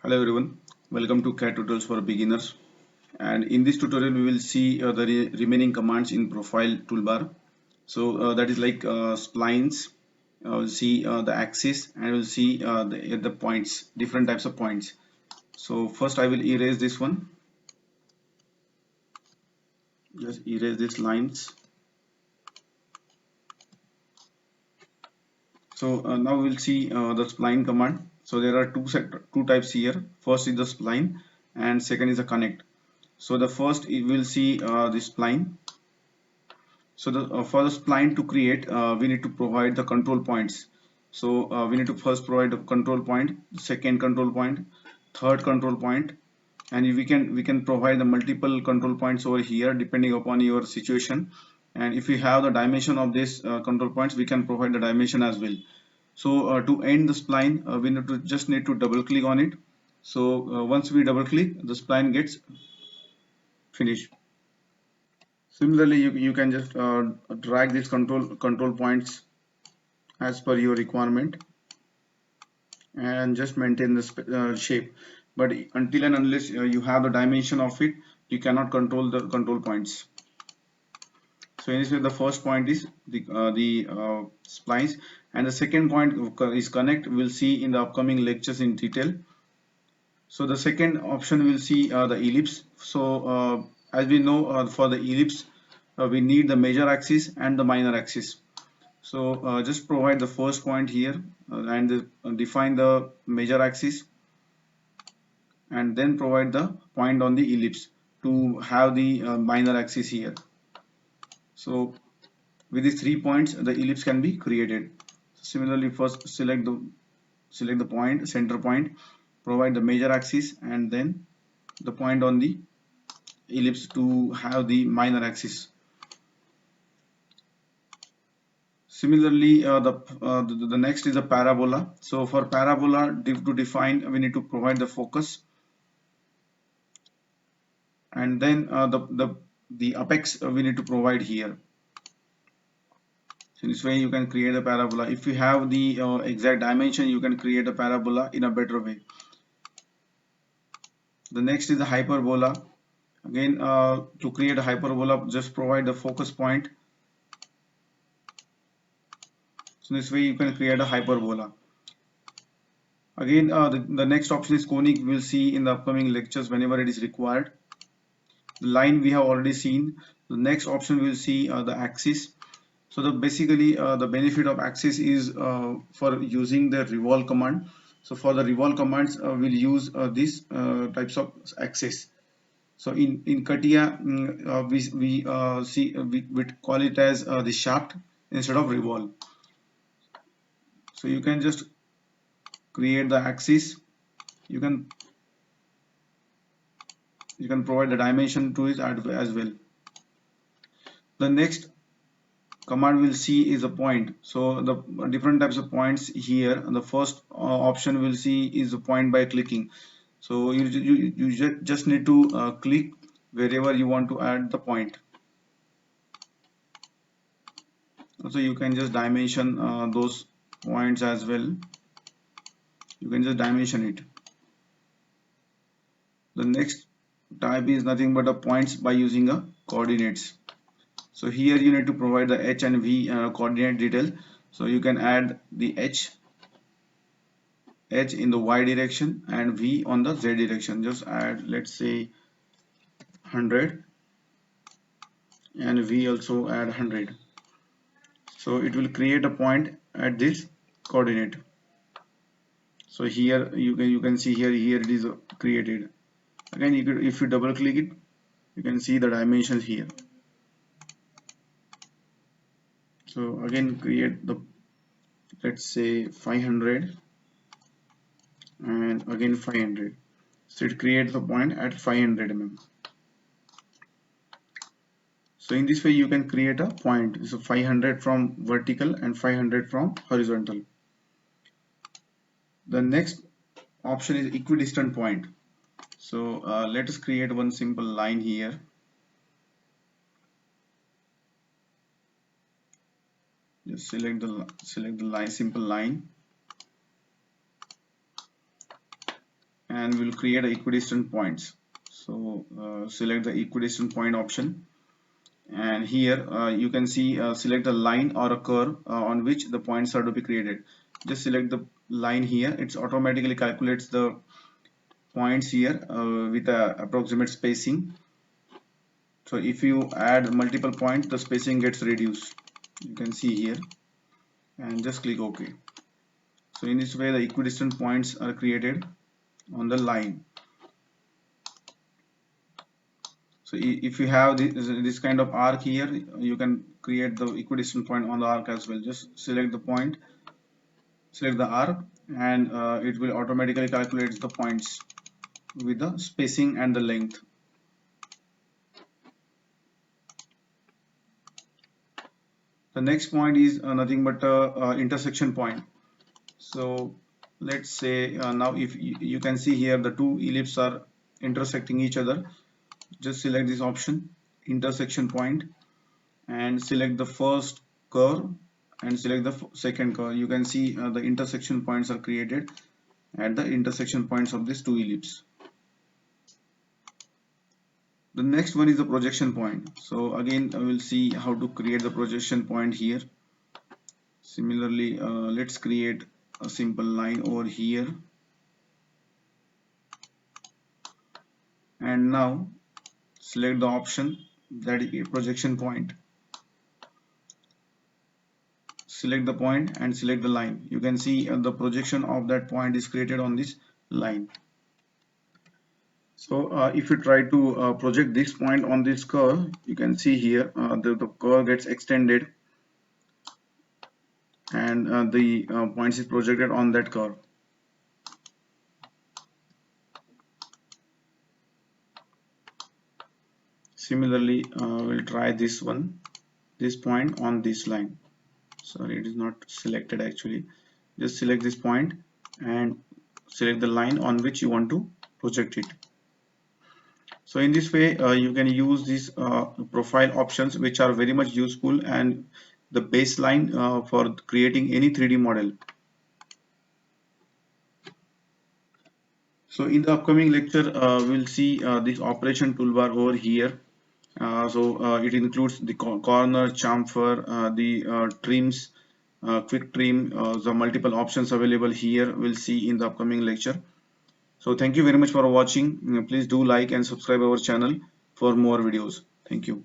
Hello everyone, welcome to CAD tutorials for beginners. And in this tutorial, we will see the remaining commands in profile toolbar. So that is like splines. We'll see the axis, and we'll see the points, different types of points. So first, I will erase this one. Just erase these lines. So now we'll see the spline command. So there are two types here. First is the spline, and second is the connect. So the first we'll see the spline. So for the spline to create, we need to provide the control points. So we need to first provide a control point, second control point, third control point, and we can provide the multiple control points over here depending upon your situation. And if we have the dimension of these control points, we can provide the dimension as well. So to end the spline, we need to double click on it. So once we double click, the spline gets finished. Similarly, you can just drag these control points as per your requirement and just maintain the shape. But until and unless you have the dimension of it, you cannot control the control points. So in this way, the first point is the splice, and the second point is connect. We'll see in the upcoming lectures in detail. So the second option we'll see the ellipse. So as we know, for the ellipse, we need the major axis and the minor axis. So just provide the first point here and define the major axis, and then provide the point on the ellipse to have the minor axis here. So with these 3 points, the ellipse can be created. Similarly, first select the point, center point, provide the major axis, and then the point on the ellipse to have the minor axis. Similarly, the next is a parabola. So for parabola, to define, we need to provide the focus, and then the apex we need to provide here. So this way you can create a parabola. If you have the exact dimension, you can create a parabola in a better way. The next is the hyperbola. Again, to create a hyperbola, just provide the focus point. So this way you can create a hyperbola. Again, the next option is conic. We'll see in the upcoming lectures whenever it is required. The line we have already seen. The next option we'll see the axis. So basically the benefit of axis is for using the revolve command. So for the revolve commands, we'll use these types of axis. So in CATIA, we call it as the shaft instead of revolve. So you can just create the axis. You can provide the dimension to it as well. The next command we'll see is a point. So the different types of points here. The first option we'll see is a point by clicking. So you just need to click wherever you want to add the point. So you can just dimension those points as well. You can just dimension it. The next type is nothing but a points by using a coordinates. So here you need to provide the h and v coordinate detail. So you can add the h in the y direction and v on the z direction. Just add, let's say, 100, and v also add 100. So it will create a point at this coordinate. So here you can see here it is created. Again, if you double click it, you can see the dimensions here. So again, create the, let's say, 500, and again 500. So it creates the point at 500 mm. So in this way you can create a point. So 500 from vertical and 500 from horizontal. The next option is equidistant point. So let us create one simple line here. Just select the line, simple line, and we'll create equidistant points. So select the equidistant point option, and here you can see select a line or a curve on which the points are to be created. Just select the line here. It automatically calculates the points here with a approximate spacing. So if you add multiple points, the spacing gets reduced. You can see here, and just click OK. So in this way the equidistant points are created on the line. So if you have this kind of arc here, you can create the equidistant point on the arc as well. Just select the point, select the arc, and it will automatically calculate the points with the spacing and the length. The next point is nothing but intersection point. So let's say now if you can see here the two ellipses are intersecting each other. Just select this option, intersection point, and select the first curve and select the second curve. You can see the intersection points are created at the intersection points of these two ellipses. The next one is the projection point. So again, I will see how to create the projection point here. Similarly, let's create a simple line over here, and now select the option that is projection point. Select the point and select the line. You can see the projection of that point is created on this line. So if you try to project this point on this curve, you can see here the curve gets extended, and the points is projected on that curve. Similarly, we'll try this one, this point on this line. Sorry, it is not selected actually. Just select this point and select the line on which you want to project it. So in this way you can use these profile options, which are very much useful and the baseline for creating any 3D model. So in the upcoming lecture we'll see this operation toolbar over here. It includes the corner, chamfer, the trims, quick trim, the multiple options available here. We'll see in the upcoming lecture. So thank you very much for watching. Please do like and subscribe our channel for more videos. Thank you.